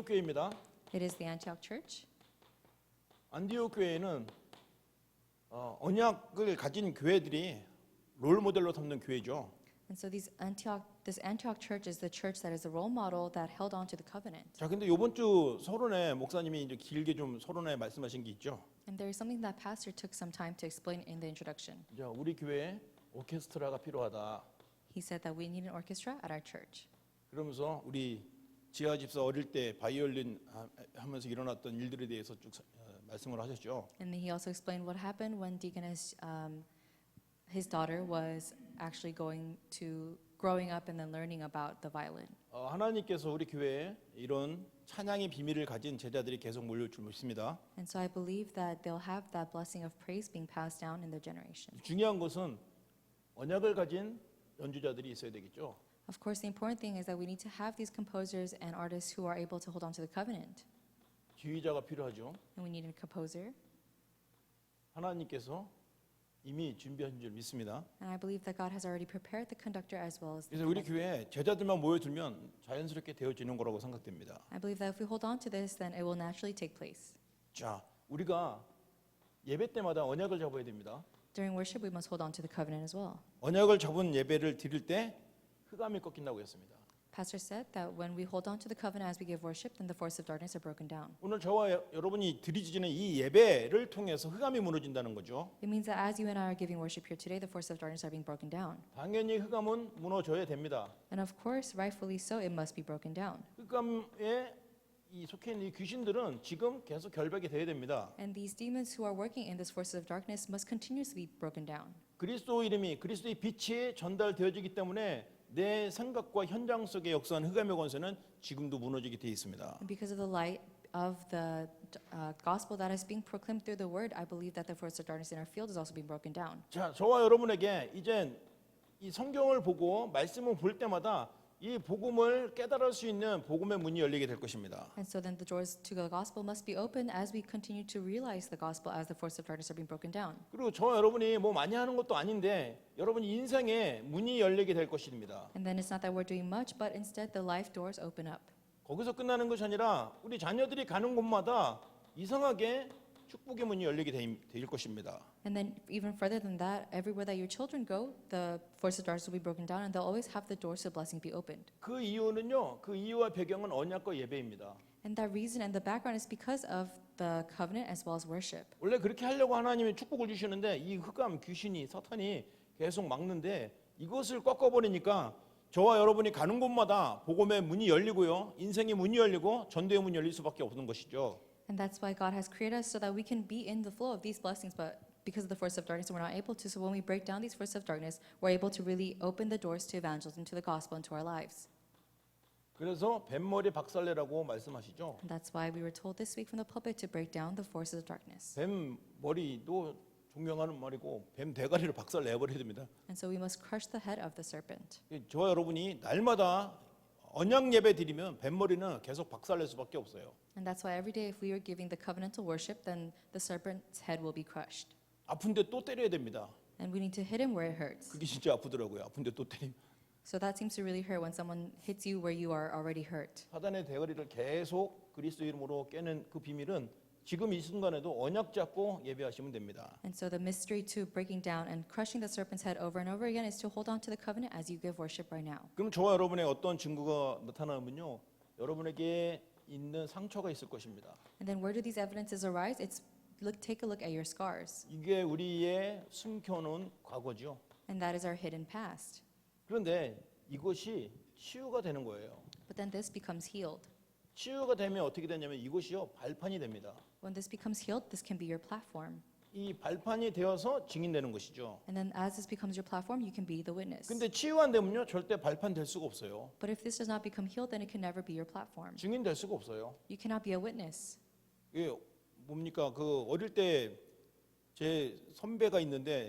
안디옥 교회입니다. It is the Antioch Church. 안디옥 교회는 언약을 가진 교회들이 롤 모델로 삼는 교회죠. And so this Antioch Church is the church that is a role model that held on to the covenant. 자, 근데 이번 주 서론에 목사님이 이제 길게 좀 서론에 말씀하신 게 있죠. And there is something that pastor took some time to explain in the introduction. 자, 우리 교회에 오케스트라가 필요하다. He said that we need an orchestra at our church. 그러면서 우리 지하 집사 어릴 때 바이올린 하면서 일어났던 일들에 대해서 쭉 말씀을 하셨죠. And then he also explained what happened when Deaconess, his daughter was actually growing up and then learning about the violin. 하나님께서 우리 교회에 이런 찬양의 비밀을 가진 제자들이 계속 몰려올 줄 믿습니다. And so I believe that they'll have that blessing of praise being passed down in their generation. 중요한 것은 언약을 가진 연주자들이 있어야 되겠죠. Of course, the important thing is that we need to have these composers and artists who are able to hold on to the covenant. 지휘자가 필요하죠. And we need a composer. 하나님께서 이미 준비하신 줄 믿습니다. And I believe that God has already prepared the conductor as well as the 그래서 우리 conductor. 교회에 제자들만 모여들면 자연스럽게 되어지는 거라고 생각됩니다. I believe that if we hold on to this, then it will naturally take place. 자, 우리가 예배 때마다 언약을 잡아야 됩니다. During worship, we must hold on to the covenant as well. 언약을 잡은 예배를 드릴 때 흑암이 꺾인다고 했습니다. Pastor said that when we hold on to the covenant as we give worship, then the forces of darkness are broken down. 오늘 저와 여러분이 드리지는 이 예배를 통해서 흑암이 무너진다는 거죠. It means that as you and I are giving worship here today, the forces of darkness are being broken down. 당연히 흑암은 무너져야 됩니다. And of course, rightfully so, it must be broken down. 흑암에 이 속해 있는 이 귀신들은 지금 계속 결박이 돼야 됩니다. And these demons who are working in this forces of darkness must continuously be broken down. 그리스도 이름이 그리스도의 빛이 전달되어지기 때문에 내 생각과 현장 속에 역사한 흑암의 권세는 지금도 무너지게 돼 있습니다. And because of the light of the gospel that is being proclaimed through the word, I believe that the force of darkness in our field is also being broken down. 자, 저와 여러분에게 이제 이 성경을 보고 말씀을 볼 때마다 이 복음을 깨달을 수 있는 복음의 문이 열리게 될 것입니다. And so then the doors to the gospel must be open as we continue to realize the gospel as the force of darkness are being broken down. 그리고 저와 여러분이 뭐 많이 하는 것도 아닌데 여러분 인생의 문이 열리게 될 것입니다. And then it's not that we're doing much, but instead the life doors open up. 거기서 끝나는 것이 아니라 우리 자녀들이 가는 곳마다 이상하게 축복의 문이 열리게 될 것입니다. And then even further than that, everywhere that your children go, the force of darkness will be broken down and they'll always have the doors to blessing be opened. 그 이유는요. 그 이유와 배경은 언약과 예배입니다. And that reason and the background is because of the covenant as well as worship. 원래 그렇게 하려고 하나님이 축복을 주시는데 이 흑암 귀신이 사탄이 계속 막는데 이것을 꺾어버리니까 저와 여러분이 가는 곳마다 복음의 문이 열리고요. 인생의 문이 열리고 전도의 문이 열릴 수밖에 없는 것이죠. And that's why God has created us so that we can be in the flow of these blessings, but because of the force of darkness, we're not able to. So when we break down these forces of darkness, we're able to really open the doors to evangelism, to the gospel, and to our lives. 그래서 뱀머리 박살내라고 말씀하시죠. And that's why we were told this week from the pulpit to break down the forces of darkness. 뱀 머리도 존경하는 말이고 뱀 대가리를 박살내버려야 됩니다. And so we must crush the head of the serpent. 저와 여러분이 날마다 언약 예배 드리면 뱀머리는 계속 박살낼 수밖에 없어요. And that's why every day if we are giving the covenantal worship, then the serpent's head will be crushed. 아픈데 또 때려야 됩니다. And we need to hit him where it hurts. 그게 진짜 아프더라고요. 아픈데 또 때리면. So that seems to really hurt when someone hits you where you are already hurt. 사단의 대가리를 계속 그리스도 이름으로 깨는 그 비밀은 지금 이 순간에도 언약 잡고 예배하시면 됩니다. And so the mystery to breaking down and crushing the serpent's head over and over again is to hold on to the covenant as you give worship right now. 그럼 저와 여러분의 어떤 증거가 나타나면요, 여러분에게 있는 상처가 있을 것입니다. And then where do these evidences arise? Take a look at your scars. 이게 우리의 숨겨놓은 과거죠. And that is our hidden past. 그런데 이것이 치유가 되는 거예요. But then this becomes healed. 치유가 되면 어떻게 되냐면 이것이요 발판이 됩니다. When this becomes healed, this can be your platform. 이 발판이 되어서 증인되는 것이죠. And then as this becomes your platform, you can be the witness. 근데 치유 안 되면요 절대 발판 될 수가 없어요. But if this does not become healed, then it can never be your platform. 증인 될 수가 없어요. You cannot be a witness. 이게 뭡니까? 그 어릴 때 제 선배가 있는데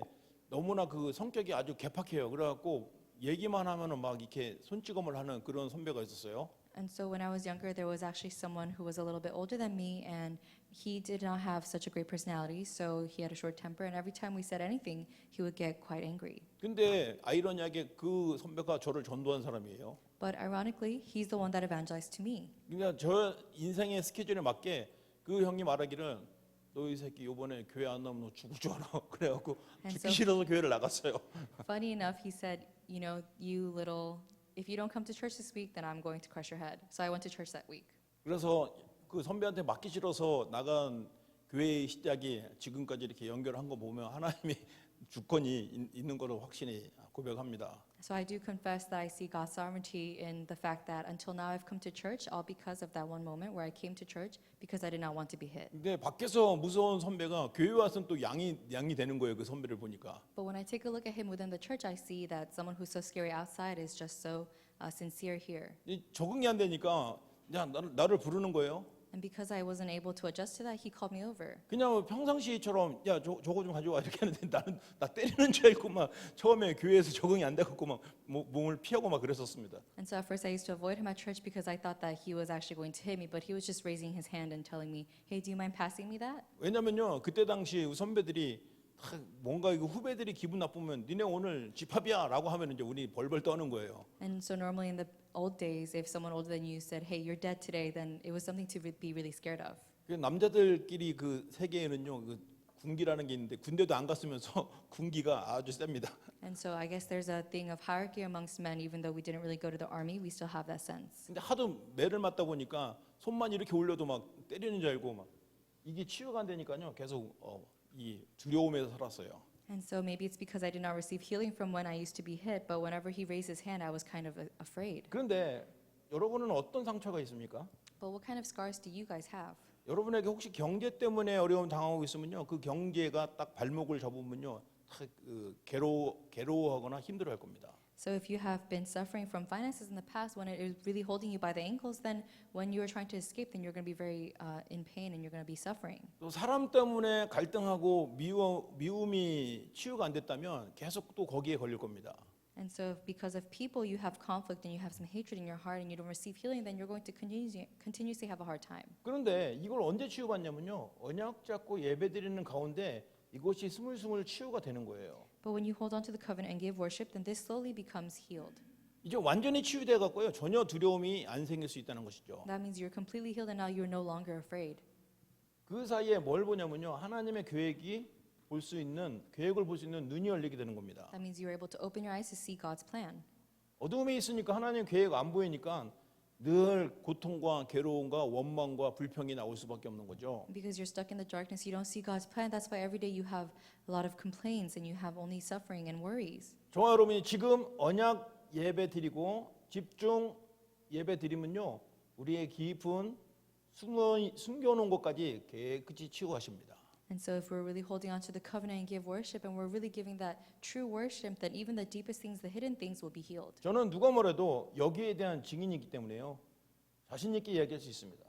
너무나 그 성격이 아주 개팍해요. 그래갖고 얘기만 하면은 막 이렇게 손찌검을 하는 그런 선배가 있었어요. And so when I was younger, there was actually someone who was a little bit older than me, and he did not have such a great personality, so he had a short temper, and every time we said anything, he would get quite angry. 근데 아이러니하게 그 선배가 저를 전도한 사람이에요. But ironically, he's the one that evangelized to me. 그러니까 저 인생의 스케줄에 맞게 그 형이 말하기를 너 이 새끼 이번에 교회 안 나오면 너 죽을 줄 알아. 그래갖고 And 죽기 so- 싫어서 교회를 나갔어요. Funny enough, he said, you know, you little, if you don't come to church this week, then I'm going to crush your head. So I went to church that week. 그래서 그 선배한테 맞기 싫어서 나간 교회의 시작이 지금까지 이렇게 연결한 거 보면 하나님이 주권이 있는 거를 확신히 고백합니다. So I do confess that I see God's sovereignty in the fact that until now I've come to church all because of that one moment where I came to church because I did not want to be hit. 근데 밖에서 무서운 선배가 교회 와서는 또 양이 되는 거예요. 그 선배를 보니까. But when I take a look at him within the church, I see that someone who's so scary outside is just so sincere here. 이 적응이 안 되니까 그냥 나를 부르는 거예요. And because I wasn't able to adjust to that, he called me over. 그냥 평상시처럼 야 저거 좀 가져와 이렇게 하는데 나는 나 때리는 줄 알고 막 처음에 교회에서 적응이 안 돼갖고 막 몸을 피하고 막 그랬었습니다. And so at first I used to avoid him at church because I thought that he was actually going to hit me, but he was just raising his hand and telling me, hey, do you mind passing me that? 왜냐면요 그때 당시 우리 선배들이 뭔가 이거 후배들이 기분 나쁘면 니네 오늘 집합이야라고 하면 이제 우리 벌벌 떠는 거예요. And so normally in the old days, if someone older than you said, hey, you're dead today, then it was something to be really scared of. 그 남자들끼리 그 세계에는요 그 군기라는 게 있는데 군대도 안 갔으면서 군기가 아주 셉니다. And so I guess there's a thing of hierarchy amongst men, even though we didn't really go to the army, we still have that sense. 근데 하도 매를 맞다 보니까 손만 이렇게 올려도 막 때리는 줄 알고 막 이게 치유가 안 되니까요 계속 이 두려움에서 살았어요. And so maybe it's because I did not receive healing from when I used to be hit, but whenever he raised his hand, I was kind of afraid. 그런데 여러분은 어떤 상처가 있습니까? But what kind of scars do you guys have? 여러분에게 혹시 경제 때문에 어려움 당하고 있으면요 그 경제가 딱 발목을 잡으면요 괴로워하거나 힘들어할 겁니다. So if you have been suffering from finances in the past, when it is really holding you by the ankles, then when you are trying to escape, then you're going to be very in pain and you're going to be suffering. 또 사람 때문에 갈등하고 미움이 치유가 안 됐다면 계속 또 거기에 걸릴 겁니다. And so if because of people you have conflict and you have some hatred in your heart and you don't receive healing, then you're going to continuously have a hard time. 그런데 이걸 언제 치유받냐면요 언약 잡고 예배드리는 가운데 이것이 스물스물 치유가 되는 거예요. But when you hold on to the covenant and give worship, then this slowly becomes healed. 이제 완전히 치유돼 갖고요 전혀 두려움이 안 생길 수 있다는 것이죠. That means you're completely healed and now you're no longer afraid. 그 사이에 뭘 보냐면요 하나님의 계획을 볼 수 있는 눈이 열리게 되는 겁니다. That means you're able to open your eyes to see God's plan. 어둠에 있으니까 하나님 계획 안 보이니까 늘 고통과 괴로움과 원망과 불평이 나올 수밖에 없는 거죠. Because you're stuck in the darkness, you don't see God's plan. That's why every day you have a lot of complaints and you have only suffering and worries. 저와 여러분이 지금 언약 예배 드리고 집중 예배 드리면요 우리의 깊은 숨겨놓은 것까지 깨끗이 치유하십니다. And so if we're really holding on to the covenant and give worship and we're really giving that true worship, then even the deepest things, the hidden things will be healed. 저는 누가 뭐래도 여기에 대한 증인이기 때문에요 자신 있게 얘기할 수 있습니다.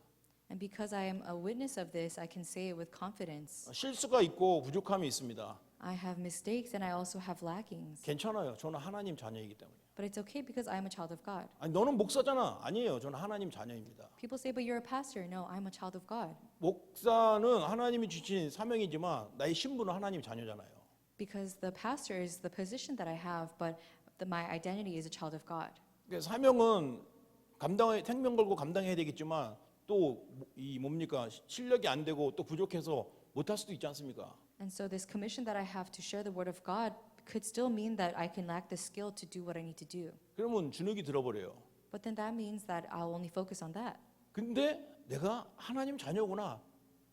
And because I am a witness of this, I can say it with confidence. 실수가 있고 부족함이 있습니다. I have mistakes and I also have lackings. 괜찮아요. 저는 하나님 자녀이기 때문에. But it's okay because I'm a child of God. 아니 너는 목사잖아. 아니에요. 저는 하나님 자녀입니다. People say, but you're a pastor. No, I'm a child of God. 목사는 하나님이 주신 사명이지만 나의 신분은 하나님 자녀잖아요. Because the pastor is the position that I have, but my identity is a child of God. 그러니까 사명은 생명 걸고 감당해야 되겠지만 또 이 뭡니까 실력이 안 되고 또 부족해서 못할 수도 있지 않습니까? And so this commission that I have to share the word of God could still mean that I can lack the skill to do what I need to do. 그러면 주눅이 들어버려요. But then that means that I'll only focus on that. 근데 내가 하나님 자녀구나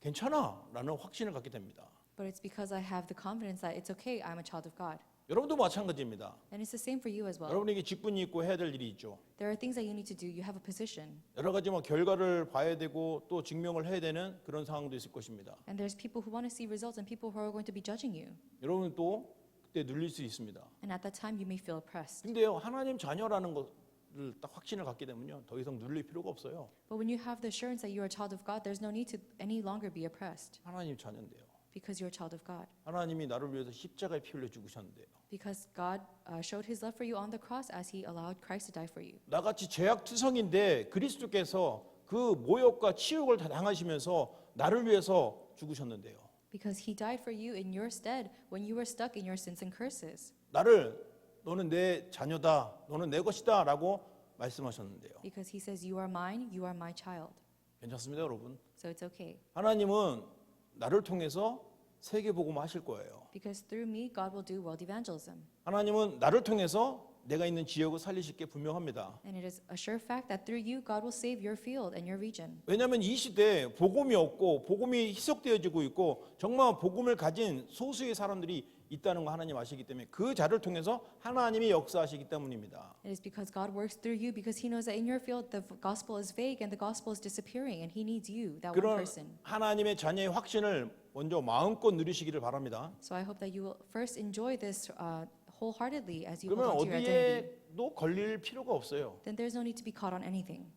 괜찮아라는 확신을 갖게 됩니다. But it's because I have the confidence that it's okay, I'm a child of God. 여러분도 마찬가지입니다. And it's the same for you as well. 여러분에게 직분이 있고 해야 될 일이 있죠. There are things that you need to do. You have a position. 여러 가지 결과를 봐야 되고 또 증명을 해야 되는 그런 상황도 있을 것입니다. And there's people who want to see results and people who are going to be judging you. 여러분은 또 그때 눌릴 수 있습니다. And at that time, you may feel oppressed. 근데요 하나님 자녀라는 것을 딱 확신을 갖게 되면요 더 이상 눌릴 필요가 없어요. But when you have the assurance that you are a child of God, there's no need to any longer be oppressed. 하나님 자녀인데요. Because you're a child of God. 하나님이 나를 위해서 십자가에 피 흘려 죽으셨는데요. Because God showed His love for you on the cross as He allowed Christ to die for you. 나같이 죄악투성인데 그리스도께서 그 모욕과 치욕을 다 당하시면서 나를 위해서 죽으셨는데요. Because He died for you in your stead when you were stuck in your sins and curses. 나를 너는 내 자녀다, 너는 내 것이다라고 말씀하셨는데요. Because He says, you are mine, you are my child. 괜찮습니다, 여러분. So it's okay. 하나님은 나를 통해서 세계 복음 하실 거예요. Because through me, God will do world evangelism. 하나님은 나를 통해서 내가 있는 지역을 살리실 게 분명합니다. And it is a sure fact that through you, God will save your field and your region. 왜냐하면 이 시대에 복음이 없고 복음이 희석되어지고 있고 정말 복음을 가진 소수의 사람들이 있다는 거 하나님 아시기 때문에 그 자를 통해서 하나님이 역사하시기 때문입니다. It is because God works through you because He knows that in your field the gospel is vague and the gospel is disappearing and He needs you, that one 그런 person. 하나님의 자녀의 확신을 먼저 마음껏 누리시기를 바랍니다. So I hope that you will first enjoy this wholeheartedly as you 그러면 hold on to your identity. 어디에도 걸릴 필요가 없어요. Then there's no need to be caught on anything.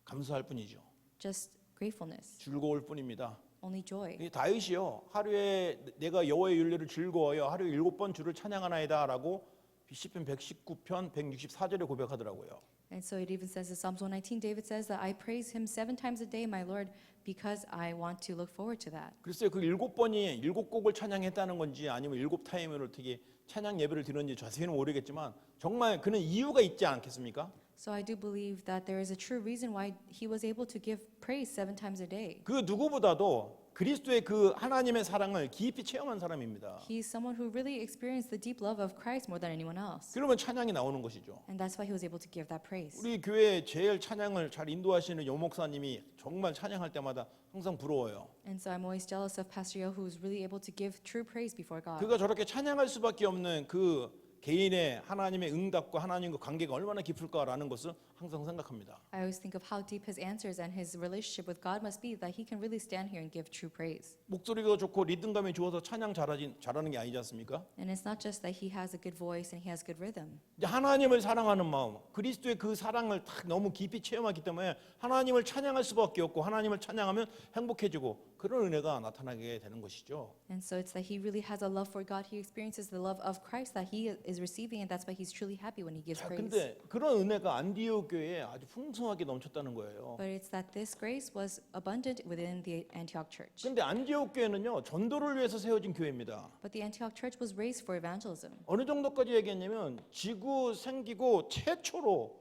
감사할 뿐이죠. Just gratefulness, 즐거울 뿐입니다. only joy. 이 다윗이요 하루에 내가 여호와의 윤례를 즐거워요 하루에 7번 주를 찬양하나이다라고 시편 119편 164절에 고백하더라고요. And so it even says in Psalms 119, David says that I praise Him 7 times a day, my Lord, because I want to look forward to that. 글쎄요 그 7번이 7곡을 찬양했다는 건지 아니면 7타임을 어떻게 찬양 예배를 드렸는지 자세히는 모르겠지만 정말 그는 이유가 있지 않겠습니까? So I do believe that there is a true reason why he was able to give praise 7 times a day. 그 누구보다도 그리스도의 그 하나님의 사랑을 깊이 체험한 사람입니다. He's someone who really experienced the deep love of Christ more than anyone else. 그러면 찬양이 나오는 것이죠. And that's why he was able to give that praise. 우리 교회 제일 찬양을 잘 인도하시는 여 목사님이 정말 찬양할 때마다 항상 부러워요. And so I'm always jealous of Pastor Yo, who's really able to give true praise before God. 그가 저렇게 찬양할 수밖에 없는 그 개인의 하나님의 응답과 하나님과 관계가 얼마나 깊을까라는 것을 항상 생각합니다. I always think of how deep his answers and his relationship with God must be that he can really stand here and give true praise. 목소리가 좋고 리듬감이 좋아서 찬양 잘하는 게 아니지 않습니까? And it's not just that he has a good voice and he has good rhythm. 이제 하나님을 사랑하는 마음, 그리스도의 그 사랑을 딱 너무 깊이 체험하기 때문에 하나님을 찬양할 수밖에 없고 하나님을 찬양하면 행복해지고 그런 은혜가 나타나게 되는 것이죠. And so it's that he really has a love for God. He experiences the love of Christ that he is receiving, and that's why he's truly happy when he gives 자, praise. 근데 그런 은혜가 안디옥 교회에 아주 풍성하게 넘쳤다는 거예요. But it's that this grace was abundant within the Antioch church. 근데 안디옥 교회는요 전도를 위해서 세워진 교회입니다. But the Antioch church was raised for evangelism. 어느 정도까지 얘기했냐면 지구 생기고 최초로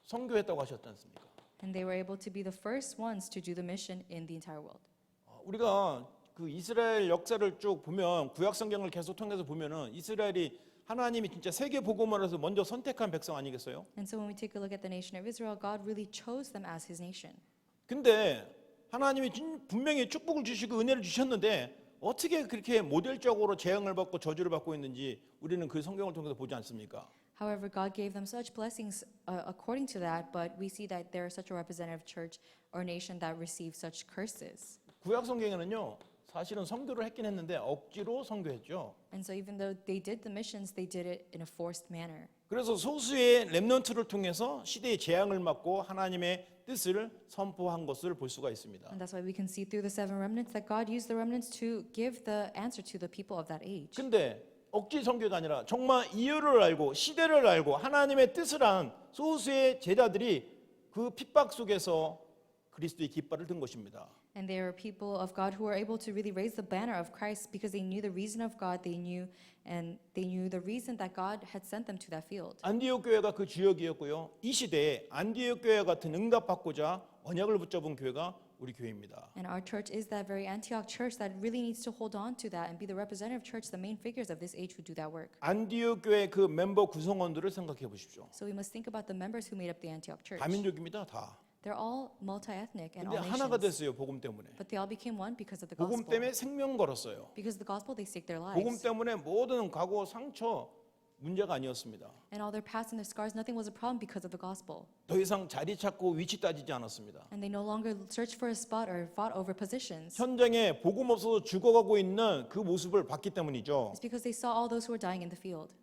선교했다고 하셨지 않습니까? And they were able to be the first ones to do the mission in the entire world. 우리가 그 이스라엘 역사를 쭉 보면 구약 성경을 계속 통해서 보면은 이스라엘이 하나님이 진짜 세계 복음을 해서 먼저 선택한 백성 아니겠어요? And so when we take a look at the nation of Israel, God really chose them as his nation. 근데 하나님이 분명히 축복을 주시고 은혜를 주셨는데 어떻게 그렇게 모델적으로 재앙을 받고 저주를 받고 있는지 우리는 그 성경을 통해서 보지 않습니까? However, God gave them such blessings according to that, but we see that they're such a representative church or nation that received such curses. 구약 성경에는요 사실은 선교를 했긴 했는데 억지로 선교했죠. And so even though they did the missions, they did it in a forced manner. 그래서 소수의 렘넌트를 통해서 시대의 재앙을 막고 하나님의 뜻을 선포한 것을 볼 수가 있습니다. And that's why we can see through the 7 remnants that God used the remnants to give the answer to the people of that age. 근데 억지 선교가 아니라 정말 이유를 알고 시대를 알고 하나님의 뜻을 안 소수의 제자들이 그 핍박 속에서 그리스도의 깃발을 든 것입니다. And they were people of God who were able to really raise the banner of Christ because they knew the reason of God, they knew the reason that God had sent them to that field. 안디옥 교회가 그 주역이었고요. 이 시대에 안디옥 교회 같은 응답받고자 언약을 붙잡은 교회가 우리 교회입니다. And our church is that very Antioch church that really needs to hold on to that and be the representative church, the main figures of this age who do that work. 안디옥 교회 그 멤버 구성원들을 생각해 보십시오. So we must think about the members who made up the Antioch church. 다민족입니다, 다. They're all multi-ethnic and 근데 all 하나가 nations. 됐어요, 복음 때문에. But they all became one because of the 복음 gospel. 때문에 생명 걸었어요. Because of the gospel, they staked their 복음 lives. 때문에 모든 과거 상처 문제가 아니었습니다. And all their past and their scars, nothing was a problem because of the gospel. 더 이상 자리 찾고 위치 따지지 않았습니다. And they no longer searched for a spot or fought over positions. 현장에 복음 없어서 죽어가고 있는 그 모습을 봤기 때문이죠. It's because they saw all those who were dying in the field.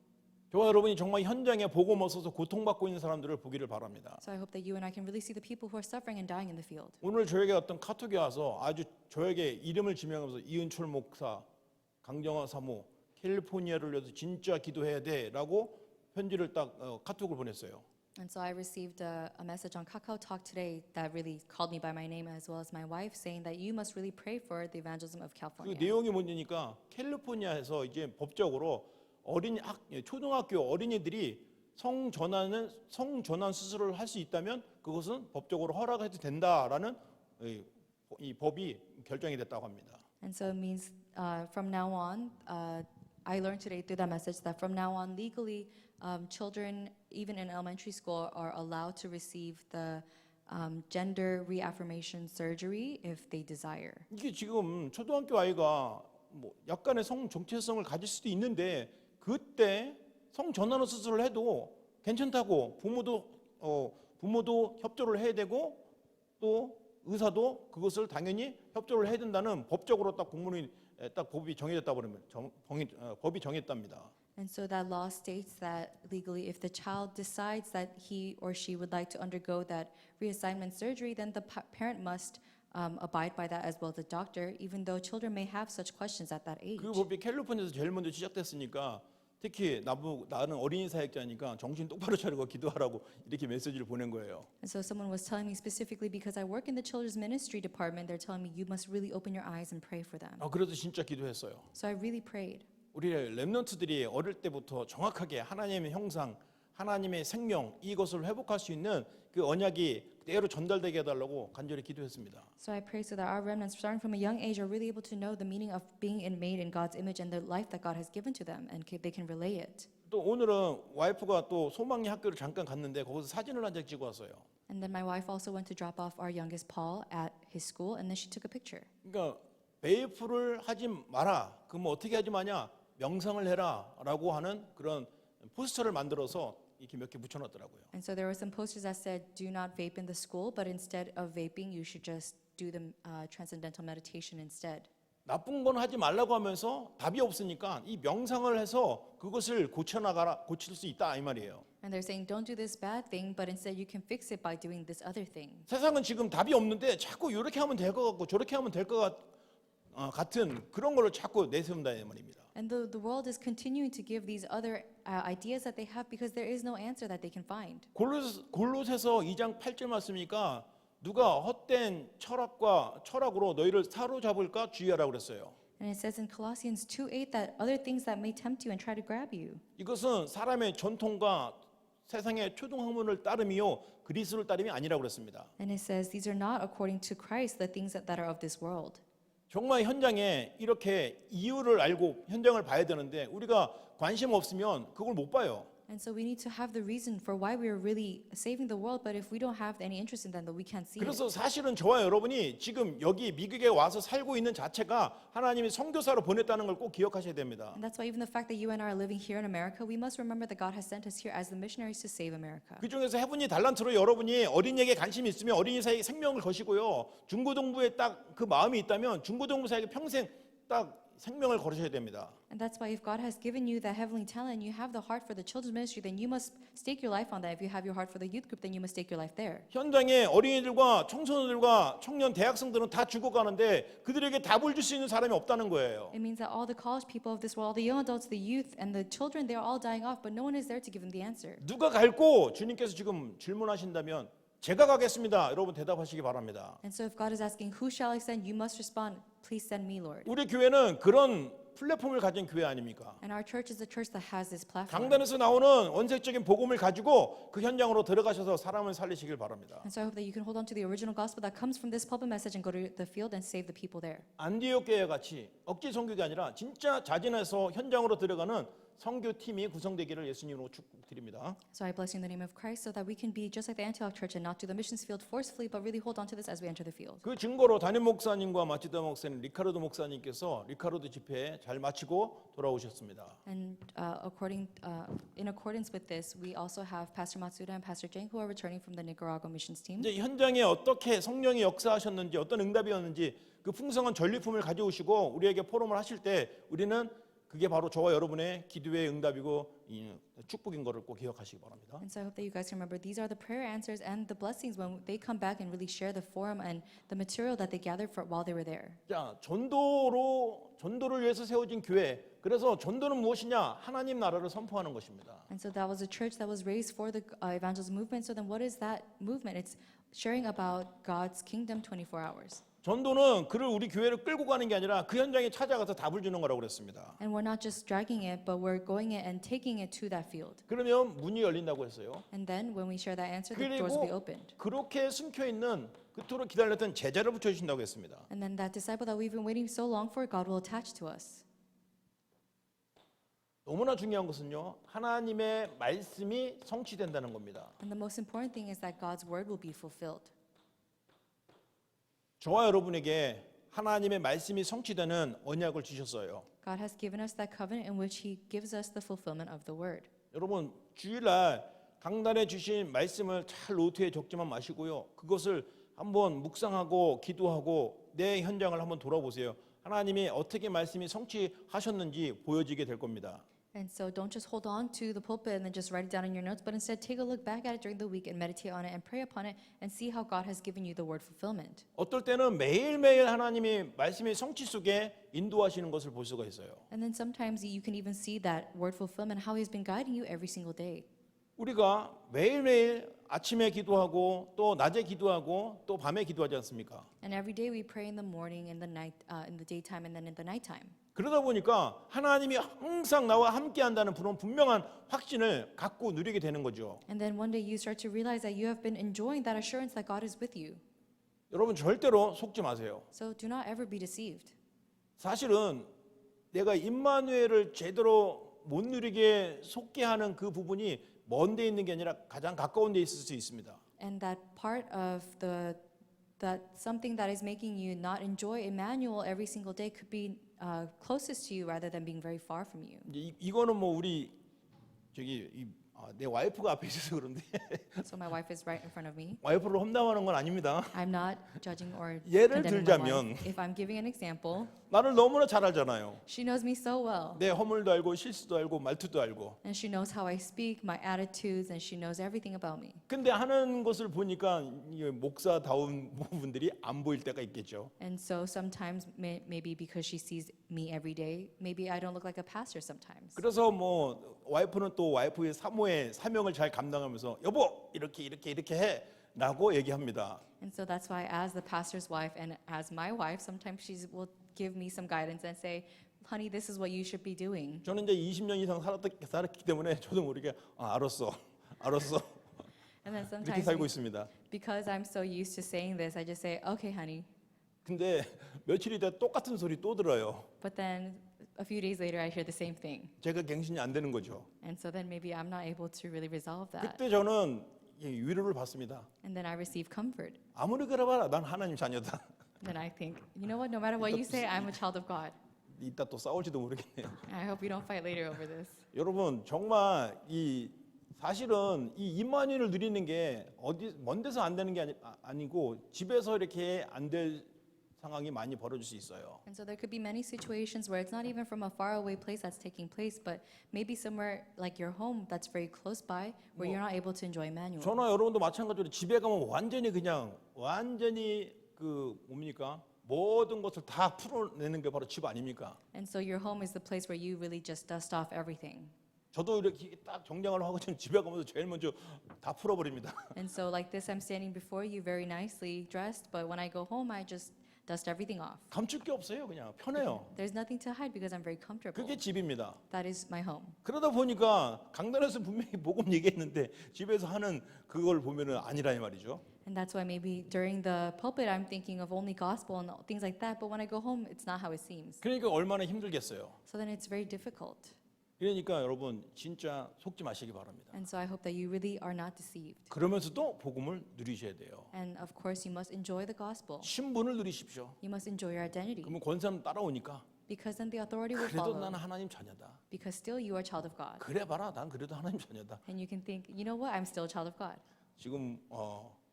저와 여러분이 정말 현장에 복음을 써서 고통받고 있는 사람들을 보기를 바랍니다. So I hope that you and I can really see the people who are suffering and dying in the field. 오늘 저에게 어떤 카톡이 와서 아주 저에게 이름을 지명하면서 이은철 목사, 강정화 사모, 캘리포니아를 위해서 진짜 기도해야 돼라고 편지를 딱 카톡을 보냈어요. And so I received a message on Kakao Talk today that really called me by my name as well as my wife, saying that you must really pray for the evangelism of 그 California. 내용이 뭐냐니까 캘리포니아에서 이제 법적으로 초등학교 어린이들이 성전환 수술을 할 수 있다면 그것은 법적으로 허락해도 된다라는 이 법이 결정이 됐다고 합니다. And so it means from now on, I learned today through that message that from now on, legally, children, even in elementary school, are allowed to receive the gender reaffirmation surgery if they desire. 이게 지금 초등학교 아이가 뭐 약간의 성 정체성을 가질 수도 있는데 그때 성전환 수술을 해도 괜찮다고 부모도 협조를 해야 되고 또 의사도 그것을 당연히 협조를 해야 된다는 법적으로 딱 공문이 딱 법이 정해졌다 버리면 법이 정했답니다. And so that law states that legally, if the child decides that he or she would like to undergo that reassignment surgery, then the parent must abide by that as well as the doctor, even though children may have such questions at that age. 그 법이 캘리포니아에서 제일 먼저 시작됐으니까 특히 나는 어린이 사역자니까 정신 똑바로 차리고 기도하라고 이렇게 메시지를 보낸 거예요. And so someone was telling me specifically because I work in the children's ministry department, they're telling me you must really open your eyes and pray for them. 그래서 진짜 기도했어요. So I really prayed. 우리 렘넌트들이 어릴 때부터 정확하게 하나님의 형상, 하나님의 생명 이것을 회복할 수 있는 그 언약이 그대로 전달되게 해달라고 간절히 기도했습니다. So I pray so that our remnants, starting from a young age, are really able to know the meaning of being made in God's image and the life that God has given to them, and they can relay it. 또 오늘은 와이프가 또 소망리 학교를 잠깐 갔는데 거기서 사진을 한 장 찍어 왔어요. And then my wife also went to drop off our youngest Paul at his school, and then she took a picture. 그러니까 베이프를 하지 마라. 그럼 어떻게 하지 마냐? 명상을 해라라고 하는 그런 포스터를 만들어서 이렇게 몇 개 붙여놨더라고요. And so there were some posters that said, "Do not vape in the school, but instead of vaping, you should just do the transcendental meditation instead." 나쁜 건 하지 말라고 하면서 답이 없으니까 이 명상을 해서 그것을 고칠 수 있다 이 말이에요. And they're saying, "Don't do this bad thing, but instead you can fix it by doing this other thing." 세상은 지금 답이 없는데 자꾸 이렇게 하면 될 것 같고 저렇게 하면 될 것 같은 그런 걸 자꾸 내세운다 이 말입니다. And the world is continuing to give these other ideas that they have because there is no answer that they can find. 골로새서 2장 8절 말씀이니까 누가 헛된 철학으로 너희를 사로잡을까 주의하라고 그랬어요. And it says in Colossians 2:8 that other things that may tempt you and try to grab you. 이것은 사람의 전통과 세상의 초등학문을 따름이요 그리스도를 따름이 아니라고 그랬습니다. And it says these are not according to Christ, the things that are of this world. 정말 현장에 이렇게 이유를 알고 현장을 봐야 되는데 우리가 관심 없으면 그걸 못 봐요. And so we need to have the reason for why we are really saving the world, but if we don't have any interest in that, then we can't see it. 그래서 사실은 저와 여러분이 지금 여기 미국에 와서 살고 있는 자체가 하나님이 선교사로 보냈다는 걸 꼭 기억하셔야 됩니다. And that's why even the fact that you and I are living here in America, we must remember that God has sent us here as the missionaries to save America. 그 중에서 해분이 달란트로 여러분이 어린이에게 관심이 있으면 어린이 사이에 생명을 거시고요. 중고등부에 딱 그 마음이 있다면 중고등부 사이에 평생 딱 생명을 걸으셔야 됩니다. And that's why if God has given you that heavenly talent and you have the heart for the children's ministry, then you must stake your life on that. If you have your heart for the youth group, then you must stake your life there. 현장에 어린이들과 청소년들과 청년 대학생들은 다 죽어가는데 그들에게 답을 줄 수 있는 사람이 없다는 거예요. It means that all the college people of this world, the young adults, the youth, and the children, they are all dying off, but no one is there to give them the answer. 누가 갈고 주님께서 지금 질문하신다면 제가 가겠습니다. 여러분 대답하시기 바랍니다. And so if God is asking, who shall I send? You must respond, please send me, Lord. 우리 교회는 그런 플랫폼을 가진 교회 아닙니까? And our church is a church that has this platform. 강단에서 나오는 원색적인 복음을 가지고 그 현장으로 들어가셔서 사람을 살리시길 바랍니다. And so I hope that you can hold on to the original gospel that comes from this pulpit message and go to the field and save the people there. 안디옥 교회 같이 억지 선교가 아니라 진짜 자진해서 현장으로 들어가는 선교팀이 구성되기를 예수님으로 축복드립니다. So I bless you in the name of Christ so that we can be just like the Antioch church and not do the missions field forcefully, but really hold on to this as we enter the field. 그 증거로 담임 목사님과 마치다 목사님, 리카르도 목사님께서 리카르도 집회 잘 마치고 돌아오셨습니다. And in accordance with this, we also have Pastor Matsuda and Pastor Jang who are returning from the Nicaragua missions team. 이제 현장에 어떻게 성령이 역사하셨는지 어떤 응답이었는지 그 풍성한 전리품을 가져오시고 우리에게 포럼을 하실 때 우리는 그게 바로 저와 여러분의 기도의 응답이고 이 축복인 것을 꼭 기억하시기 바랍니다. And so I hope that you guys can remember these are the prayer answers and the blessings when they come back and really share the forum and the material that they gathered for while they were there. 자, 전도를 위해서 세워진 교회. 그래서 전도는 무엇이냐? 하나님 나라를 선포하는 것입니다. And so that was a church that was raised for the evangelism movement. So then what is that movement? It's sharing about God's kingdom 24 hours. 전도는 그를 우리 교회를 끌고 가는 게 아니라 그 현장에 찾아가서 답을 주는 거라고 그랬습니다. And we're not just dragging it, but we're going it and taking it to that field. 그러면 문이 열린다고 했어요. And then when we share that answer, the doors will be opened. 그렇게 숨겨 있는 그토록 기다렸던 제자를 붙여 주신다고 했습니다. And then that disciple that we've been waiting so long for, God will attach to us. 너무나 중요한 것은요. 하나님의 말씀이 성취된다는 겁니다. And the most important thing is that God's word will be fulfilled. 저와 여러분에게 하나님의 말씀이 성취되는 언약을 주셨어요. God has given us that covenant in which He gives us the fulfillment of the word. 여러분 주일날 강단에 주신 말씀을 잘 노트에 적지만 마시고요. 그것을 한번 묵상하고 기도하고 내 현장을 한번 돌아보세요. 하나님이 어떻게 말씀이 성취하셨는지 보여지게 될 겁니다. And so don't just hold on to the pulpit and then just write it down in your notes, but instead take a look back at it during the week and meditate on it and pray upon it and see how God has given you the word fulfillment. 어떨 때는 매일매일 하나님이 말씀의 성취 속에 인도하시는 것을 볼 수가 있어요. And then sometimes you can even see that word fulfillment, how He's been guiding you every single day. 우리가 매일매일 아침에 기도하고 또 낮에 기도하고 또 밤에 기도하지 않습니까? And every day we pray in the morning, in the night, in the daytime, and then in the nighttime. 그러다 보니까 하나님이 항상 나와 함께한다는 그런 분명한 확신을 갖고 누리게 되는 거죠. And then one day you start to realize that you have been enjoying that assurance that God is with you. 여러분 절대로 속지 마세요. So do not ever be deceived. 사실은 내가 임마누엘을 제대로 못 누리게 속게 하는 그 부분이 먼 데 있는 게 아니라 가장 가까운 데 있을 수 있습니다. And that part of that something that is making you not enjoy Emmanuel every single day could be closest to you rather than being very far from you. 이제 이거는 뭐 우리 내 와이프가 앞에 있어서 그런데 So my wife is right in front of me. 와이프를 험담하는 건 아닙니다. I'm not judging or 예를 condemning my 들자면 wife. If I'm giving an example, 나를 너무나 잘 알잖아요. she knows me so well. 내 허물도 알고 실수도 알고 말투도 알고. And she knows how I speak, my attitudes, and she knows everything about me. 근데 하는 것을 보니까 이 목사다운 부분들이 안 보일 때가 있겠죠. And so sometimes, maybe because she sees me every day, maybe I don't look like a pastor sometimes. 그래서 뭐 와이프는 또 와이프의 사명을 잘 감당하면서 여보 이렇게 해라고 얘기합니다. And so that's why, as the pastor's wife and as my wife, sometimes she will give me some guidance and say, "Honey, this is what you should be doing." 저는 이제 20년 이상 살았기 때문에 저도 모르게 알았어. And then 이렇게 sometimes, 살고 있습니다. because I'm so used to saying this, I just say, "Okay, honey." 근데 며칠 있다 똑같은 소리 또 들어요. But then a few days later, I hear the same thing. 제가 갱신이 안 되는 거죠. And so then maybe I'm not able to really resolve that. 그때 저는 위로를 받습니다. And then I receive comfort. 아무리 그래봐라 난 하나님 자녀다. And then I think, you know what? No matter what you say, I'm a child of God. 이따 또 싸울지도 모르겠네요. And I hope we don't fight later over this. 여러분 정말 사실은 이 임마누엘을 누리는 게 어디 먼 데서 안 되는 게 아니고 집에서 이렇게 안 될 상황이 많이 벌어질 수 있어요. And so there could be many situations where it's not even from a faraway place that's taking place, but maybe somewhere like your home that's very close by where you're not able to enjoy Emmanuel. 저나 여러분도 마찬가지로 집에 가면 완전히 뭡니까? 모든 것을 다 풀어내는 게 바로 집 아닙니까? And so your home is the place where you really just dust off everything. 저도 이렇게 딱 정장을 하고 전 집에 가면서 제일 먼저 다 풀어버립니다. And so like this, I'm standing before you very nicely dressed, but when I go home, I just dust everything off. 감출 게 없어요. 그냥 편해요. There's nothing to hide because I'm very comfortable. 그게 집입니다. That is my home. 그러다 보니까 강단에서 분명히 복음 얘기했는데 집에서 하는 그걸 보면은 아니라 이 말이죠. And that's why maybe during the pulpit, I'm thinking of only gospel and things like that, but when I go home, it's not how it seems. 그러니까 얼마나 힘들겠어요. So then it's very difficult. 그러니까 여러분 진짜 속지 마시기 바랍니다. And so I hope that you really are not deceived. 그러면서도 복음을 누리셔야 돼요. And of course, you must enjoy the gospel. 신분을 누리십시오. You must enjoy your identity. 그러면 권세는 따라오니까 because then the authority will 그래도 follow. 나는 하나님 자녀다. Because still you are a child of God. 그래 봐라 난 그래도 하나님 자녀다. And you can think, you know what, I'm still a child of God. 지금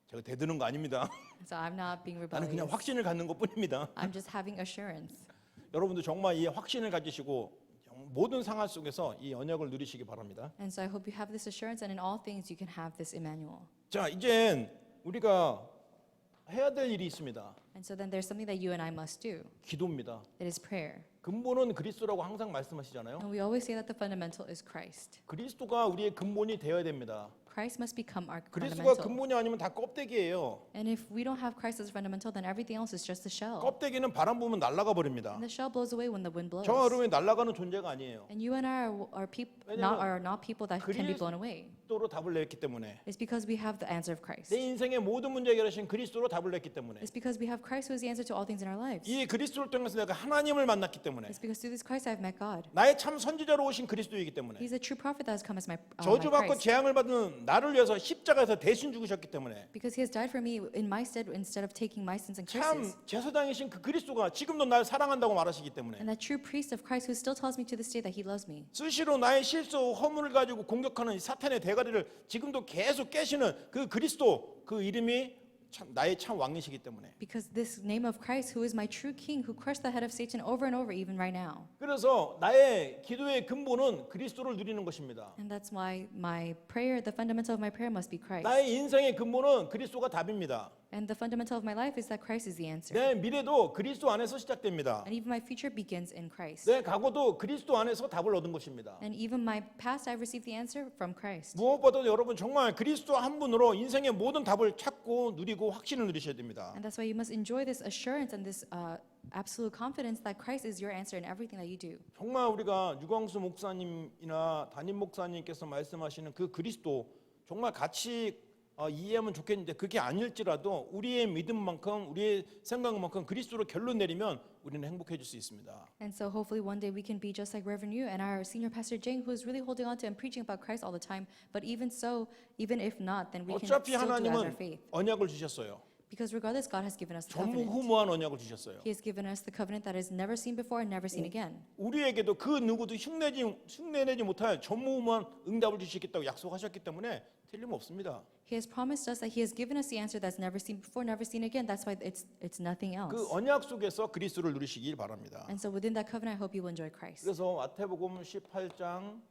제가 대드는 거 아닙니다. So I'm not being 나는 그냥 rebellious. 확신을 갖는 것뿐입니다. I'm just having assurance. 여러분도 정말 이 확신을 가지시고 정말 모든 상황 속에서 이 언약을 누리시기 바랍니다. And so I hope you have this assurance, and in all things you can have this Emmanuel. 자, 이젠 우리가 해야 될 일이 있습니다. And so then there's something that you and I must do. 기도입니다. It is prayer. 근본은 그리스도라고 항상 말씀하시잖아요. And we always say that the fundamental is Christ. 그리스도가 우리의 근본이 되어야 됩니다. Christ must become our 그리스도가 fundamental. 근본이 아니면 다 껍데기예요. And if we don't have Christ as fundamental, then everything else is just a shell. 껍데기는 바람 부면 날아가 버립니다. And the shell blows away when the wind blows. 저와 여러분이 날아가는 존재가 아니에요. And you and I are not people that can be blown away. 그리스도로 답을 냈기 때문에, It's because we have the answer of Christ. 내 인생의 모든 문제 해결하신 그리스도로 답을 냈기 때문에, It's because we have Christ who is the answer to all things in our lives. 이 그리스도를 통해서 내가 하나님을 만났기 때문에, It's because through this Christ I have met God. 나의 참 선지자로 오신 그리스도이기 때문에, He's a true prophet that has come as my 저주받고 Christ. 재앙을 받는 나를 위해서 십자가에서 대신 죽으셨기 때문에, Because he has died for me in my stead instead of taking my sins and 참 curses. 제사장이신 그 그리스도가 지금도 날 사랑한다고 말하시기 때문에, And that true priest of Christ who still tells me to this day that he loves me. 스스로 나의 실수 허물을 가지고 공격하는 이 사탄의 대가리를 지금도 계속 깨시는 그 그리스도, 그 이름이 참 나의 참 왕이시기 때문에, Because this name of Christ, who is my true king, who crushed the head of Satan over and over, even right now. 그래서 나의 기도의 근본은 그리스도를 누리는 것입니다. And that's why my prayer, the fundamental of my prayer must be Christ. 나의 인생의 근본은 그리스도가 답입니다. And the fundamental of my life is that Christ is the answer. 내 미래도 그리스도 안에서 시작됩니다. And even my future begins in Christ. 내 과거도 그리스도 안에서 답을 얻은 것입니다. And even my past, I've received the answer from Christ. 무엇보다도 여러분 정말 그리스도 한 분으로 인생의 모든 답을 찾고 누리고 확신을 누리셔야 됩니다. And that's why you must enjoy this assurance and this absolute confidence that Christ is your answer in everything that you do. 정말 우리가 유광수 목사님이나 담임 목사님께서 말씀하시는 그 그리스도 정말 같이 이해하면 좋겠는데, 그게 아닐지라도 우리의 믿음만큼 우리의 생각만큼 그리스도로 결론 내리면 우리는 행복해질 수 있습니다. And so hopefully one day we can be just like Reverend Yu and our senior pastor Jane, who is really holding on to and preaching about Christ all the time. But even so, even if not, then we can 어차피 still do as our 하나님은 faith. 언약을 주셨어요. Because regardless, God has given us the covenant. 전무후무한 언약을 주셨어요. He has given us the covenant that is never seen before and never seen again. 우리에게도 그 누구도 흉내내지 못할 전무후무한 응답을 주시겠다고 약속하셨기 때문에 틀림없습니다. He has promised us that He has given us the answer that's never seen before, never seen again. That's why it's nothing else. 그 언약 속에서 그리스도를 누리시길 바랍니다. And so within that covenant, I hope you will enjoy Christ. 그래서 마태복음 18장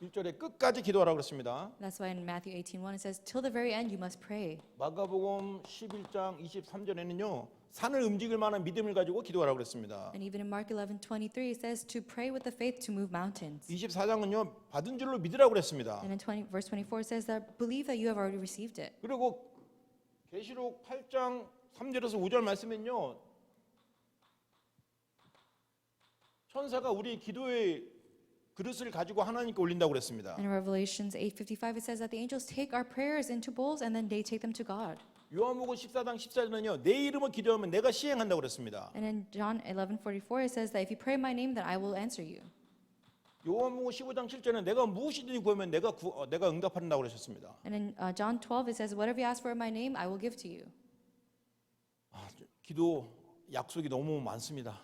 1절에 끝까지 기도하라고 그랬습니다. That's why in Matthew 18:1 it says, "Till the very end, you must pray." 마가복음 11장 23절에는요, 산을 움직일 만한 믿음을 가지고 기도하라고 그랬습니다. And even in Mark 11:23 it says to pray with the faith to move mountains. 24장은요, 받은 줄로 믿으라고 그랬습니다. And in verse 24 it says that believe that you have already received it. 그리고 계시록 8장 3절에서 5절 말씀은요, 천사가 우리 기도의 그릇을 가지고 하나님께 올린다고 그랬습니다. And in Revelations 8:55 it says that the angels take our prayers into bowls and then they take them to God. 요한복음 14장 14절은요, 내 이름을 기도하면 내가 시행한다고 그랬습니다. And in John 11:44 it says that if you pray my name then I will answer you. 요한복음 15장 7절은 내가 무엇이든지 구하면 내가 응답한다고 그러셨습니다. And in John 12 it says whatever you ask for in my name I will give to you. 기도 약속이 너무 많습니다.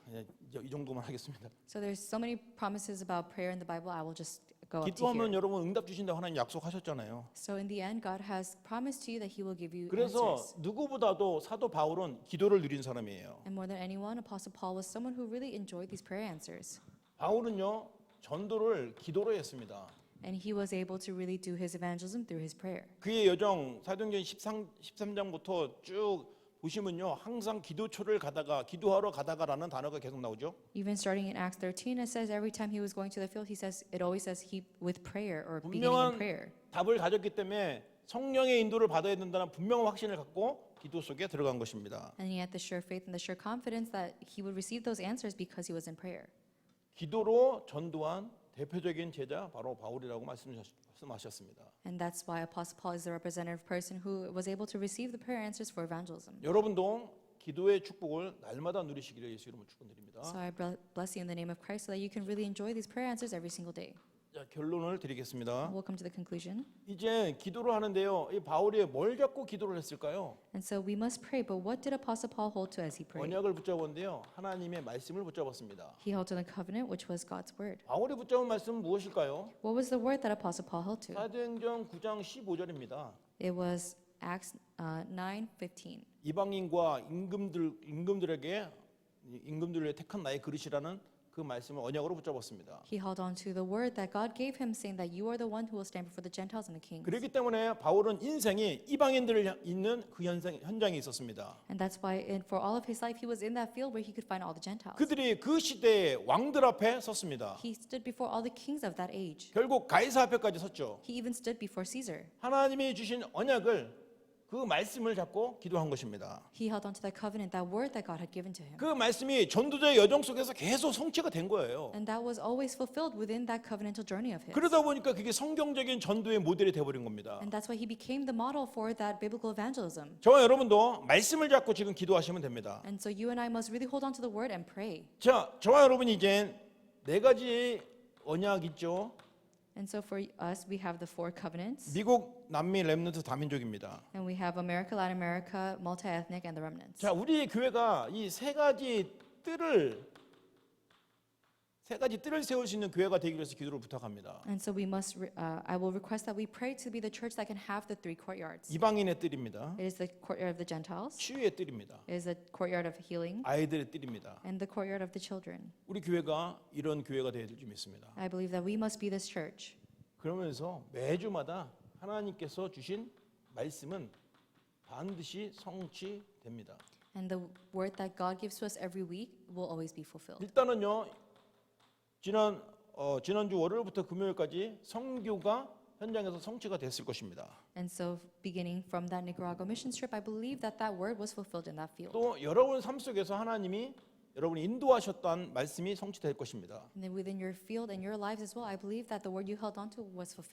이제 이 정도만 하겠습니다. So there's so many promises about prayer in the Bible. I will just go up to 기도하면 here. 여러분 응답 주신다고 하나님 약속하셨잖아요. So in the end God has promised to you that he will give you 그래서 answers. 누구보다도 사도 바울은 기도를 누린 사람이에요. And more than anyone, Apostle Paul was someone who really enjoyed these prayer answers. 바울은요, 전도를 기도로 했습니다. And he was able to really do his evangelism through his prayer. 그의 여정 사도행전 13장부터 쭉 보시면요, 항상 기도처를 기도하러 가다가라는 단어가 계속 나오죠. Even starting in Acts 13, it says every time he was going to the field, it always says he with prayer or beginning in prayer. 분명한 답을 가졌기 때문에 성령의 인도를 받아야 된다는 분명한 확신을 갖고 기도 속에 들어간 것입니다. And he had the sure faith and the sure confidence that he would receive those answers because he was in prayer. 기도로 전도한 대표적인 제자 바로 바울이라고 말씀하셨습니다. And that's why Apostle Paul is the representative person who was able to receive the prayer answers for evangelism. 여러분도 기도의 축복을 날마다 누리시기를 예수 이름으로 축원드립니다. So I bless you in the name of Christ so that you can really enjoy these prayer answers every single day. 자, 결론을 드리겠습니다. We'll come to the conclusion. 이제 기도를 하는데요, 이 바울이 뭘 잡고 기도를 했을까요? And so we must pray, but what did Apostle Paul hold to as he prayed? 언약을 붙잡았는데요, 하나님의 말씀을 붙잡았습니다. He held to the covenant, which was God's word. 바울이 붙잡은 말씀은 무엇일까요? What was the word that Apostle Paul held to? 사도행전 9장 15절입니다. It was Acts 9:15. 이방인과 임금들에게 임금들을 택한 나의 그릇이라는 그 말씀을 언약으로 붙잡았습니다. He held on to the word that God gave him, saying that you are the one who will stand before the Gentiles and the kings. 그렇기 때문에 바울은 인생이 이방인들을 있는 그 현장에 있었습니다. And that's why for all of his life he was in that field where he could find all the Gentiles. 그들이 그 시대의 왕들 앞에 섰습니다. He stood before all the kings of that age. 결국 가이사 앞에까지 섰죠. He even stood before Caesar. 하나님이 주신 언약을 그 말씀을 잡고 기도한 것입니다. He held on to that covenant, that word that God had given to him. 그 말씀이 전도자의 여정 속에서 계속 성취가 된 거예요. And that was always fulfilled within that covenantal journey of his. 그러다 보니까 그게 성경적인 전도의 모델이 돼버린 겁니다. And that's why he became the model for that biblical evangelism. 저와 여러분도 말씀을 잡고 지금 기도하시면 됩니다. And so you and I must really hold on to the word and pray. 자, 저와 여러분이 이제 네 가지 언약 있죠. And so for us, we have the four covenants. 미국, 남미, 렘넌트 다민족입니다. And we have America, Latin America, multi-ethnic, and the remnants. 자, 우리 교회가 이 세 가지 뜰을 세울 수 있는 교회가 되기 위해서 기도를 부탁합니다. And so we must, I will request that we pray to be the church that can have the three courtyards. 이방인의 뜰입니다. It is the courtyard of the Gentiles. 치유의 뜰입니다. It is the courtyard of healing. 아이들의 뜰입니다. And the courtyard of the children. 우리 교회가 이런 교회가 되어야 될 줄 믿습니다. I believe that we must be this church. 그러면서 매주마다 하나님께서 주신 말씀은 반드시 성취됩니다. And the word that God gives to us every week will always be fulfilled. 일단은요. 지난주 월요일부터 금요일까지 선교가 현장에서 성취가 됐을 것입니다. And so beginning from that Nicaragua mission trip, I believe that that word was fulfilled in that field. 또 여러분 삶 속에서 하나님이 여러분이 인도하셨던 말씀이 성취될 것입니다. And then within your field and your lives as well, I believe that the word you held on to was fulfilled.